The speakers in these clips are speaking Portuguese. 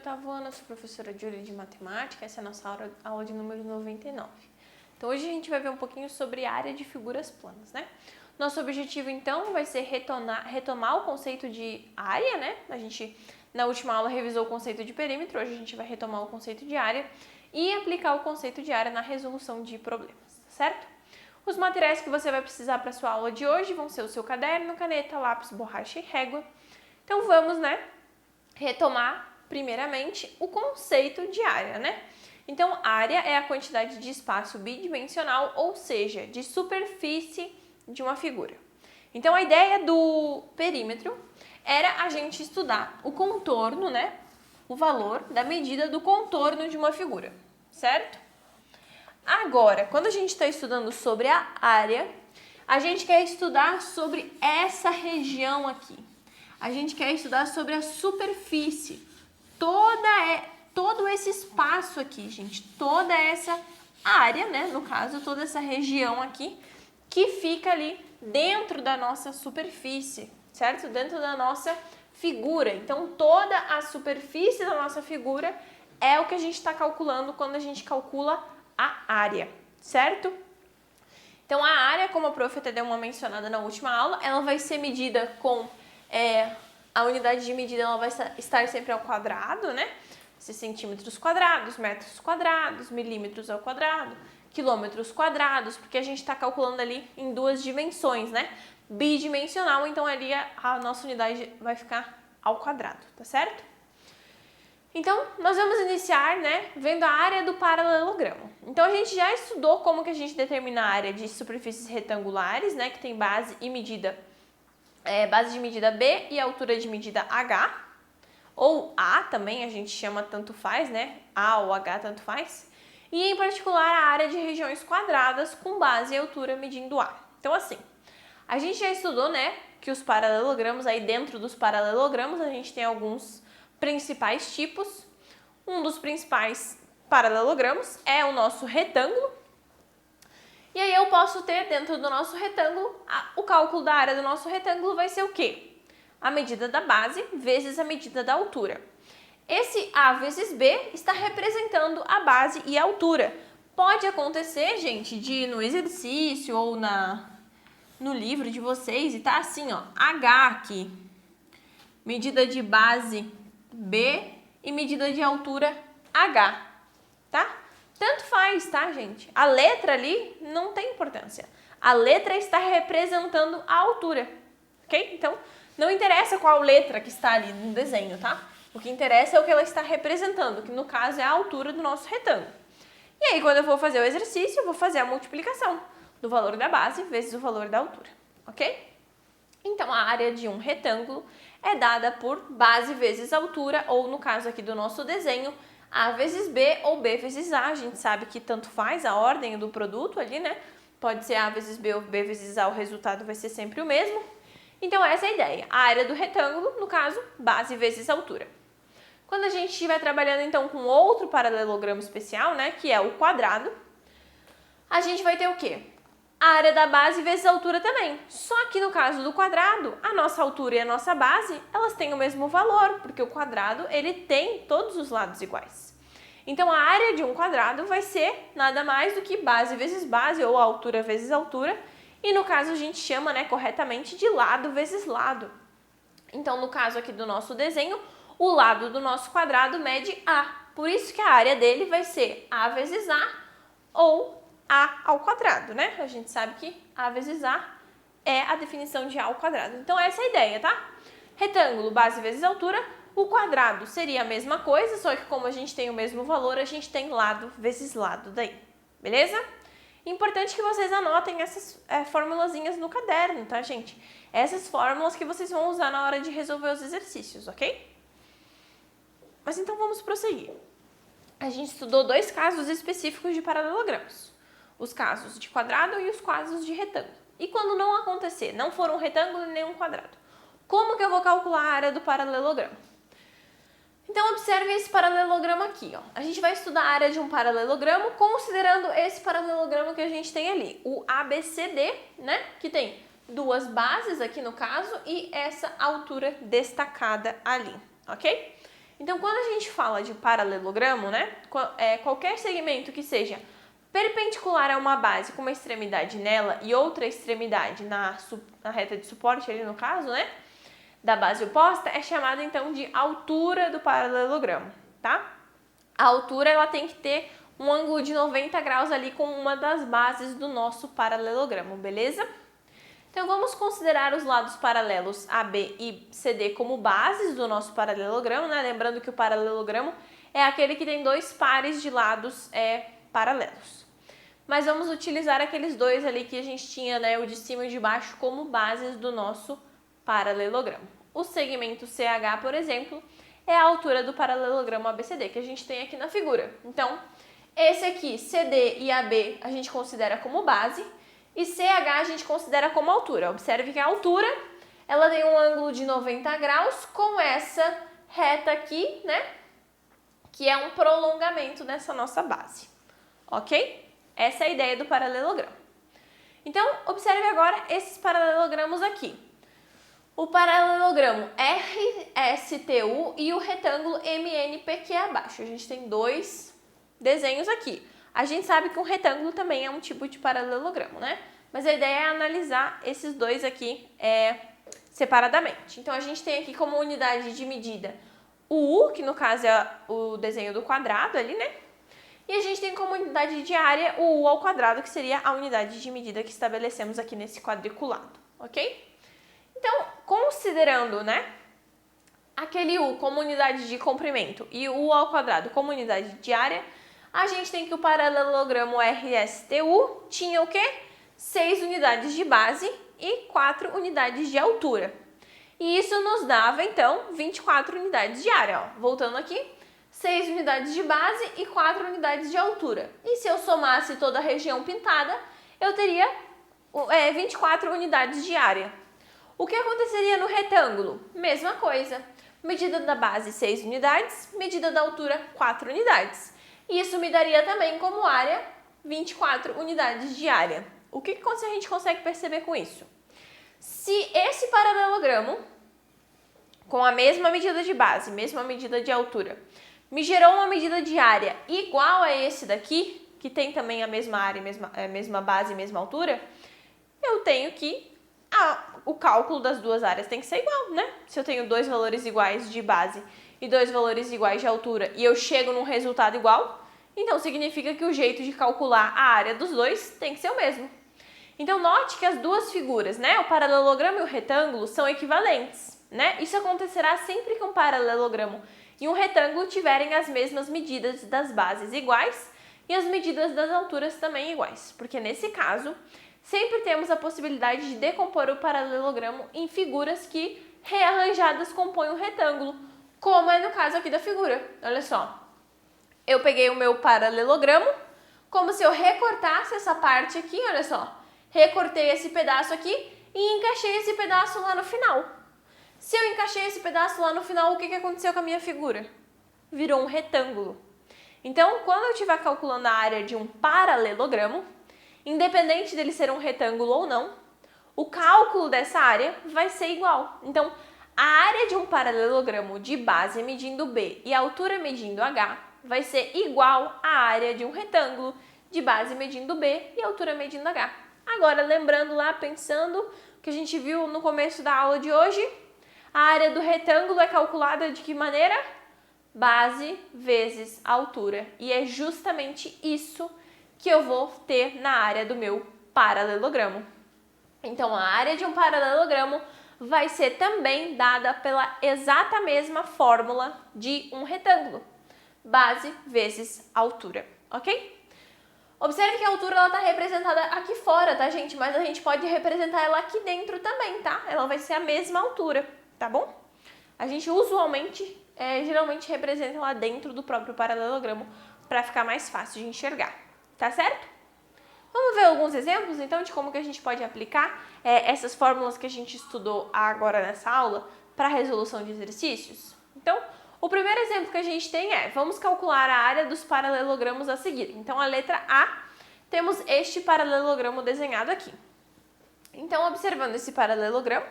oitavo ano, eu sou professora Júlia de Matemática, essa é a nossa aula de número 99. Então hoje a gente vai ver um pouquinho sobre área de figuras planas, né? Nosso objetivo então vai ser retomar o conceito de área, né? A gente na última aula revisou o conceito de perímetro, hoje a gente vai retomar o conceito de área e aplicar o conceito de área na resolução de problemas, certo? Os materiais que você vai precisar para a sua aula de hoje vão ser o seu caderno, caneta, lápis, borracha e régua. Então vamos, né, retomar primeiramente o conceito de área, né? Então, área é a quantidade de espaço bidimensional, ou seja, de superfície de uma figura. Então, a ideia do perímetro era a gente estudar o contorno, né? O valor da medida do contorno de uma figura, certo? Agora, quando a gente está estudando sobre a área, a gente quer estudar sobre essa região aqui. A gente quer estudar sobre a superfície. Todo esse espaço aqui, gente, toda essa área, né, no caso, toda essa região aqui, que fica ali dentro da nossa superfície, certo? Dentro da nossa figura. Então, toda a superfície da nossa figura é o que a gente está calculando quando a gente calcula a área, certo? Então, a área, como a prof até deu uma mencionada na última aula, ela vai ser medida com... a unidade de medida ela vai estar sempre ao quadrado, né? Centímetros quadrados, metros quadrados, milímetros ao quadrado, quilômetros quadrados, porque a gente está calculando ali em duas dimensões, né? Bidimensional, então ali a nossa unidade vai ficar ao quadrado, tá certo? Então, nós vamos iniciar, né, vendo a área do paralelogramo. Então, a gente já estudou como que a gente determina a área de superfícies retangulares, né, que tem base e medida, base de medida B e altura de medida H, ou A também, a gente chama tanto faz, né? A ou H tanto faz. E em particular a área de regiões quadradas com base e altura medindo A. Então assim, a gente já estudou, né, que os paralelogramos, aí dentro dos paralelogramos a gente tem alguns principais tipos. Um dos principais paralelogramos é o nosso retângulo. E aí eu posso ter dentro do nosso retângulo, o cálculo da área do nosso retângulo vai ser o quê? A medida da base vezes a medida da altura. Esse A vezes B está representando a base e a altura. Pode acontecer, gente, de no exercício ou no livro de vocês, e tá assim, ó, H aqui, medida de base B e medida de altura H, tá? Tanto faz, tá, gente? A letra ali não tem importância. A letra está representando a altura, ok? Então, não interessa qual letra que está ali no desenho, tá? O que interessa é o que ela está representando, que no caso é a altura do nosso retângulo. E aí, quando eu for fazer o exercício, eu vou fazer a multiplicação do valor da base vezes o valor da altura, ok? Então, a área de um retângulo é dada por base vezes altura, ou no caso aqui do nosso desenho, A vezes B ou B vezes A. A gente sabe que tanto faz a ordem do produto ali, né? Pode ser A vezes B ou B vezes A, o resultado vai ser sempre o mesmo. Então, essa é a ideia. A área do retângulo, no caso, base vezes altura. Quando a gente estiver trabalhando, então, com outro paralelogramo especial, né, que é o quadrado, a gente vai ter o quê? A área da base vezes a altura também. Só que no caso do quadrado, a nossa altura e a nossa base, elas têm o mesmo valor, porque o quadrado, ele tem todos os lados iguais. Então, a área de um quadrado vai ser nada mais do que base vezes base, ou altura vezes altura. E no caso a gente chama, né, corretamente de lado vezes lado. Então, no caso aqui do nosso desenho, o lado do nosso quadrado mede A. Por isso que a área dele vai ser A vezes A ou A ao quadrado, né? A gente sabe que A vezes A é a definição de A ao quadrado. Então, essa é a ideia, tá? Retângulo, base vezes altura. O quadrado seria a mesma coisa, só que como a gente tem o mesmo valor, a gente tem lado vezes lado daí. Beleza? Importante que vocês anotem essas formulazinhas no caderno, tá, gente? Essas fórmulas que vocês vão usar na hora de resolver os exercícios, ok? Mas então vamos prosseguir. A gente estudou dois casos específicos de paralelogramos. Os casos de quadrado e os casos de retângulo. E quando não acontecer, não for um retângulo nem um quadrado, como que eu vou calcular a área do paralelogramo? Então, observe esse paralelogramo aqui, ó. A gente vai estudar a área de um paralelogramo considerando esse paralelogramo que a gente tem ali, o ABCD, né? Que tem duas bases aqui no caso e essa altura destacada ali, ok? Então, quando a gente fala de paralelogramo, né, qualquer segmento que seja perpendicular a uma base com uma extremidade nela e outra extremidade na reta de suporte, ali no caso, né, da base oposta, é chamado então de altura do paralelogramo, tá? A altura ela tem que ter um ângulo de 90 graus ali com uma das bases do nosso paralelogramo, beleza? Então vamos considerar os lados paralelos AB e CD como bases do nosso paralelogramo, né? Lembrando que o paralelogramo é aquele que tem dois pares de lados paralelos. Mas vamos utilizar aqueles dois ali que a gente tinha, né, o de cima e o de baixo, como bases do nosso paralelogramo. O segmento CH, por exemplo, é a altura do paralelogramo ABCD, que a gente tem aqui na figura. Então, esse aqui, CD e AB, a gente considera como base, e CH a gente considera como altura. Observe que a altura, ela tem um ângulo de 90 graus com essa reta aqui, né, que é um prolongamento dessa nossa base, ok? Essa é a ideia do paralelogramo. Então, observe agora esses paralelogramos aqui. O paralelogramo RSTU e o retângulo MNPQ abaixo. A gente tem dois desenhos aqui. A gente sabe que um retângulo também é um tipo de paralelogramo, né? Mas a ideia é analisar esses dois aqui separadamente. Então, a gente tem aqui como unidade de medida o U, que no caso é o desenho do quadrado ali, né? E a gente tem como unidade de área o U ao quadrado, que seria a unidade de medida que estabelecemos aqui nesse quadriculado, ok? Então, considerando, né, aquele U como unidade de comprimento e o U ao quadrado como unidade de área, a gente tem que o paralelogramo RSTU tinha o quê? 6 unidades de base e 4 unidades de altura. E isso nos dava, então, 24 unidades de área. Ó. Voltando aqui, 6 unidades de base e 4 unidades de altura. E se eu somasse toda a região pintada, eu teria 24 unidades de área. O que aconteceria no retângulo? Mesma coisa. Medida da base 6 unidades, medida da altura 4 unidades. E isso me daria também como área 24 unidades de área. O que a gente consegue perceber com isso? Se esse paralelogramo, com a mesma medida de base, mesma medida de altura, me gerou uma medida de área igual a esse daqui, que tem também a mesma área, mesma base, mesma altura, eu tenho que o cálculo das duas áreas tem que ser igual, né? Se eu tenho dois valores iguais de base e dois valores iguais de altura e eu chego num resultado igual, então significa que o jeito de calcular a área dos dois tem que ser o mesmo. Então note que as duas figuras, né, o paralelogramo e o retângulo, são equivalentes, né? Isso acontecerá sempre que um paralelogramo e um retângulo tiverem as mesmas medidas das bases iguais e as medidas das alturas também iguais, porque nesse caso sempre temos a possibilidade de decompor o paralelogramo em figuras que, rearranjadas, compõem um retângulo, como é no caso aqui da figura. Olha só, eu peguei o meu paralelogramo, como se eu recortasse essa parte aqui, olha só, recortei esse pedaço aqui e encaixei esse pedaço lá no final. Se eu encaixei esse pedaço lá no final, o que aconteceu com a minha figura? Virou um retângulo. Então, quando eu estiver calculando a área de um paralelogramo, independente dele ser um retângulo ou não, o cálculo dessa área vai ser igual. Então, a área de um paralelogramo de base medindo B e altura medindo H vai ser igual à área de um retângulo de base medindo B e altura medindo H. Agora, lembrando lá, pensando o que a gente viu no começo da aula de hoje, a área do retângulo é calculada de que maneira? Base vezes altura. E é justamente isso que eu vou ter na área do meu paralelogramo. Então, a área de um paralelogramo vai ser também dada pela exata mesma fórmula de um retângulo. Base vezes altura, ok? Observe que a altura está representada aqui fora, tá, gente? Mas a gente pode representar ela aqui dentro também, tá? Ela vai ser a mesma altura, tá bom? A gente usualmente, geralmente representa lá dentro do próprio paralelogramo para ficar mais fácil de enxergar. Tá certo? Vamos ver alguns exemplos, então, de como que a gente pode aplicar essas fórmulas que a gente estudou agora nessa aula para a resolução de exercícios? Então, o primeiro exemplo que a gente tem vamos calcular a área dos paralelogramos a seguir. Então, a letra A, temos este paralelogramo desenhado aqui. Então, observando esse paralelogramo,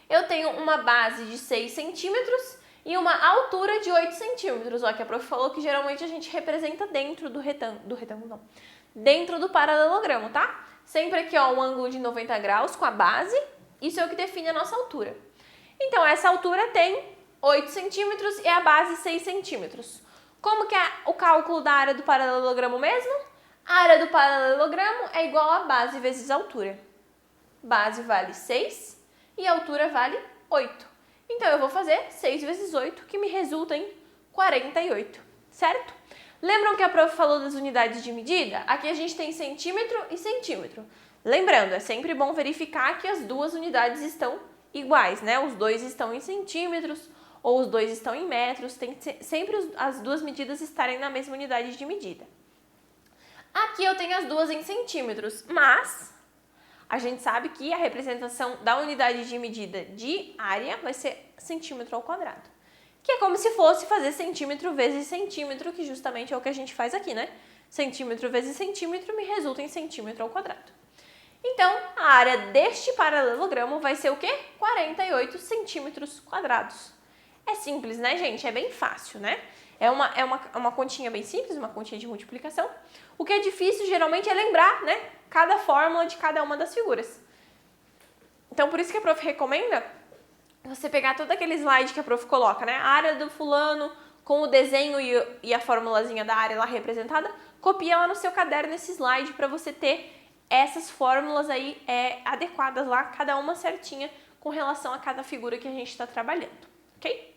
eu tenho uma base de 6 centímetros e uma altura de 8 centímetros. Ó, que a prof falou que geralmente a gente representa dentro do retângulo, não. Dentro do paralelogramo, tá? Sempre aqui, ó, um ângulo de 90 graus com a base. Isso é o que define a nossa altura. Então, essa altura tem 8 centímetros e a base 6 centímetros. Como que é o cálculo da área do paralelogramo mesmo? A área do paralelogramo é igual a base vezes altura. Base vale 6 e a altura vale 8. Então, eu vou fazer 6 vezes 8, que me resulta em 48, certo? Lembram que a prof falou das unidades de medida? Aqui a gente tem centímetro e centímetro. Lembrando, é sempre bom verificar que as duas unidades estão iguais, né? Os dois estão em centímetros ou os dois estão em metros. Tem sempre as duas medidas estarem na mesma unidade de medida. Aqui eu tenho as duas em centímetros, mas a gente sabe que a representação da unidade de medida de área vai ser centímetro ao quadrado. Que é como se fosse fazer centímetro vezes centímetro, que justamente é o que a gente faz aqui, né? Centímetro vezes centímetro me resulta em centímetro ao quadrado. Então, a área deste paralelogramo vai ser o quê? 48 centímetros quadrados. É simples, né, gente? É bem fácil, né? É uma continha bem simples, uma continha de multiplicação. O que é difícil, geralmente, é lembrar, né? Cada fórmula de cada uma das figuras. Então, por isso que a prof recomenda você pegar todo aquele slide que a prof coloca, né? A área do fulano com o desenho e a formulazinha da área lá representada, copia lá no seu caderno esse slide para você ter essas fórmulas aí adequadas lá, cada uma certinha com relação a cada figura que a gente está trabalhando, ok?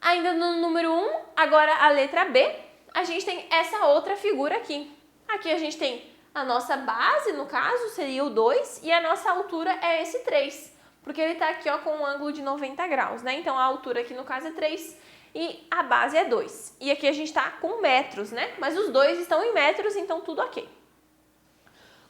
Ainda no número 1, agora a letra B, a gente tem essa outra figura aqui. Aqui a gente tem a nossa base, no caso, seria o 2, e a nossa altura é esse 3, porque ele está aqui ó, com um ângulo de 90 graus, né? Então a altura aqui no caso é 3 e a base é 2. E aqui a gente está com metros, né? Mas os dois estão em metros, então tudo ok.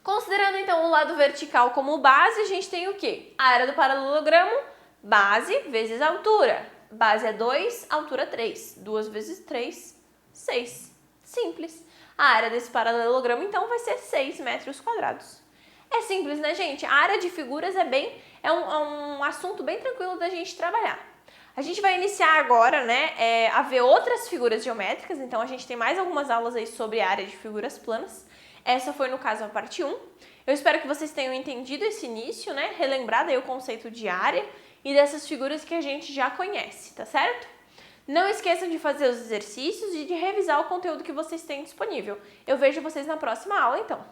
Considerando então o lado vertical como base, a gente tem o quê? A área do paralelogramo, base vezes altura. Base é 2, altura 3. 2 vezes 3, 6. Simples. A área desse paralelogramo, então, vai ser 6 metros quadrados. É simples, né, gente? A área de figuras é um assunto bem tranquilo da gente trabalhar. A gente vai iniciar agora, né, a ver outras figuras geométricas. Então, a gente tem mais algumas aulas aí sobre a área de figuras planas. Essa foi, no caso, a parte 1. Eu espero que vocês tenham entendido esse início, né? Relembrado aí o conceito de área e dessas figuras que a gente já conhece, tá certo? Não esqueçam de fazer os exercícios e de revisar o conteúdo que vocês têm disponível. Eu vejo vocês na próxima aula, então.